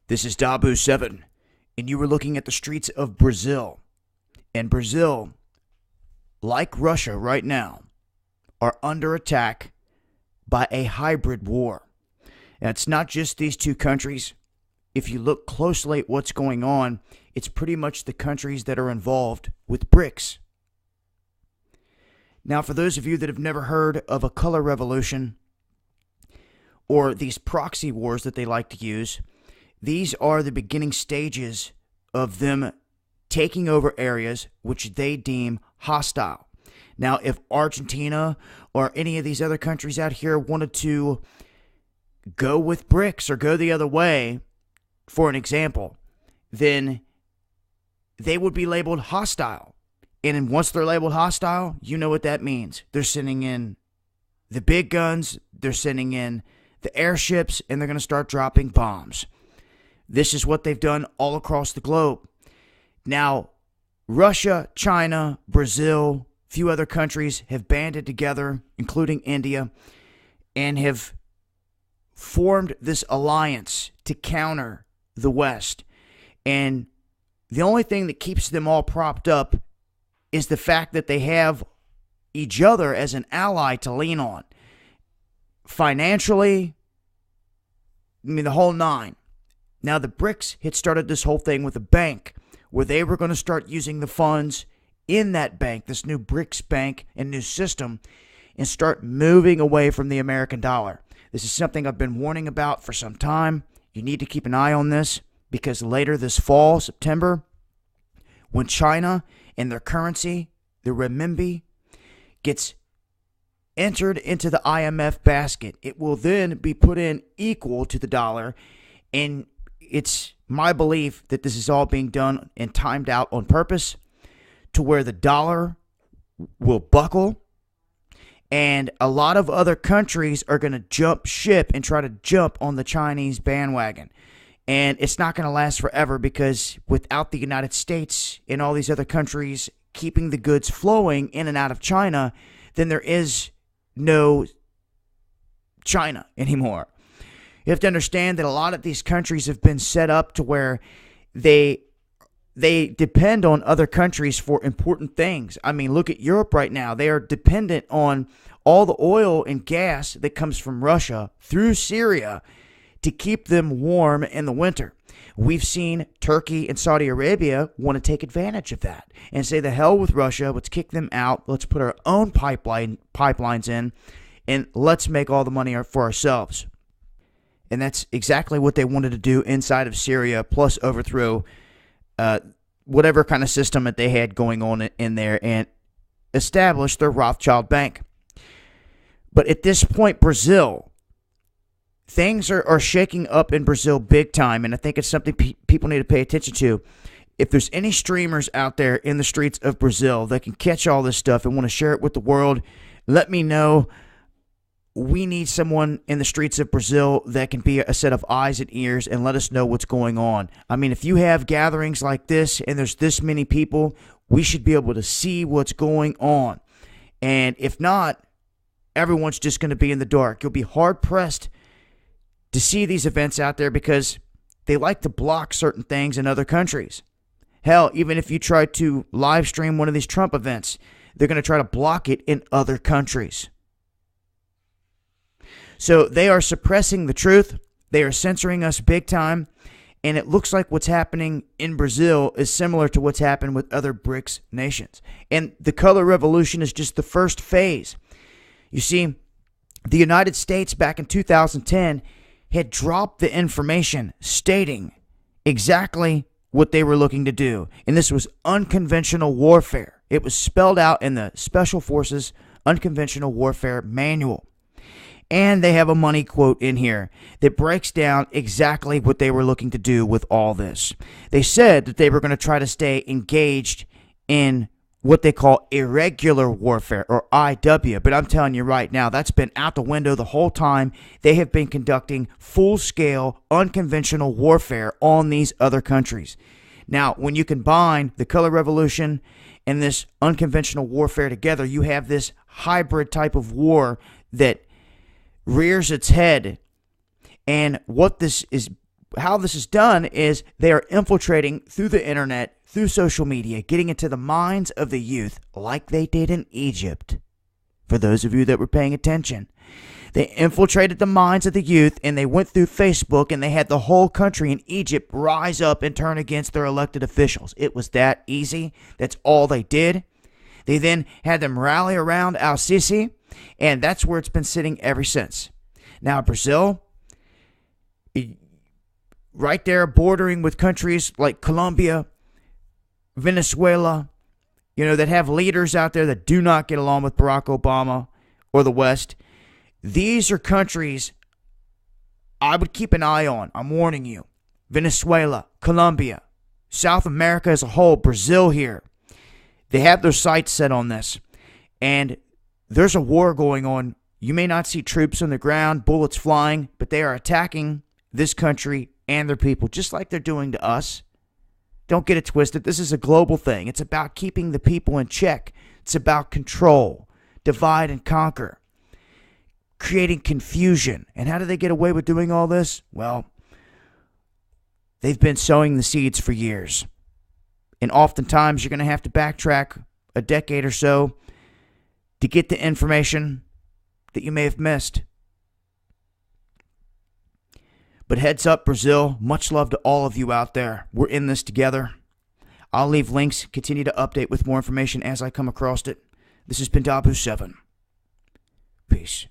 This is Dabu7, and you were looking at the streets of Brazil. And Brazil, like Russia right now, are under attack by a hybrid war. And it's not just these two countries. If you look closely at what's going on, it's pretty much the countries that are involved with BRICS. Now, for those of you that have never heard of a color revolution or these proxy wars that they like to use, these are the beginning stages of them taking over areas which they deem hostile. Now, if Argentina or any of these other countries out here wanted to go with BRICS or go the other way, for an example, then they would be labeled hostile. And once they're labeled hostile, you know what that means. They're sending in the big guns, they're sending in the airships, and they're going to start dropping bombs. This is what they've done all across the globe. Now, Russia, China, Brazil, a few other countries have banded together, including India, and have formed this alliance to counter the West. And the only thing that keeps them all propped up is the fact that they have each other as an ally to lean on. Financially, the whole nine. Now, the BRICS had started this whole thing with a bank where they were going to start using the funds in that bank, this new BRICS bank and new system, and start moving away from the American dollar. This is something I've been warning about for some time. You need to keep an eye on this because later this fall, September, when China and their currency, the renminbi, gets entered into the IMF basket, it will then be put in equal to the dollar. And it's my belief that this is all being done and timed out on purpose to where the dollar will buckle. And a lot of other countries are going to jump ship and try to jump on the Chinese bandwagon. And it's not going to last forever because without the United States and all these other countries keeping the goods flowing in and out of China, then there is no China anymore. You have to understand that a lot of these countries have been set up to where they depend on other countries for important things. I mean, look at Europe right now. They are dependent on all the oil and gas that comes from Russia through Syria to keep them warm in the winter. We've seen Turkey and Saudi Arabia want to take advantage of that and say, the hell with Russia, let's kick them out, let's put our own pipelines in, and let's make all the money for ourselves. And that's exactly what they wanted to do inside of Syria, plus overthrow whatever kind of system that they had going on in there and establish their Rothschild Bank. But at this point, Brazil, things are shaking up in Brazil big time, and I think it's something people need to pay attention to. If there's any streamers out there in the streets of Brazil that can catch all this stuff and want to share it with the world, let me know. We need someone in the streets of Brazil that can be a set of eyes and ears and let us know what's going on. I mean, if you have gatherings like this and there's this many people, we should be able to see what's going on. And if not, everyone's just going to be in the dark. You'll be hard-pressed to see these events out there because they like to block certain things in other countries. Hell, even if you try to live stream one of these Trump events, they're going to try to block it in other countries. So they are suppressing the truth. They are censoring us big time. And it looks like what's happening in Brazil is similar to what's happened with other BRICS nations. And the color revolution is just the first phase. You see, the United States back in 2010 had dropped the information stating exactly what they were looking to do. And this was unconventional warfare. It was spelled out in the Special Forces Unconventional Warfare Manual. And they have a money quote in here that breaks down exactly what they were looking to do with all this. They said that they were going to try to stay engaged in what they call irregular warfare, or IW. But I'm telling you right now, that's been out the window the whole time. They have been conducting full-scale, unconventional warfare on these other countries. Now, when you combine the color revolution and this unconventional warfare together, you have this hybrid type of war that rears its head. And what this is how this is done is they are infiltrating through the internet, through social media, getting into the minds of the youth like they did in Egypt. For those of you that were paying attention, they infiltrated the minds of the youth, and they went through Facebook, and they had the whole country in Egypt rise up and turn against their elected officials. It was that easy. That's all they did. They then had them rally around al-Sisi, and that's where it's been sitting ever since. Now, Brazil, right there bordering with countries like Colombia, Venezuela, that have leaders out there that do not get along with Barack Obama or the West. These are countries I would keep an eye on. I'm warning you. Venezuela, Colombia, South America as a whole, Brazil here. They have their sights set on this. And there's a war going on. You may not see troops on the ground, bullets flying, but they are attacking this country and their people, just like they're doing to us. Don't get it twisted. This is a global thing. It's about keeping the people in check. It's about control, divide and conquer, creating confusion. And how do they get away with doing all this? Well, they've been sowing the seeds for years. And oftentimes you're going to have to backtrack a decade or so to get the information that you may have missed. But heads up, Brazil. Much love to all of you out there. We're in this together. I'll leave links, continue to update with more information as I come across it. This has been Dabu7. Peace.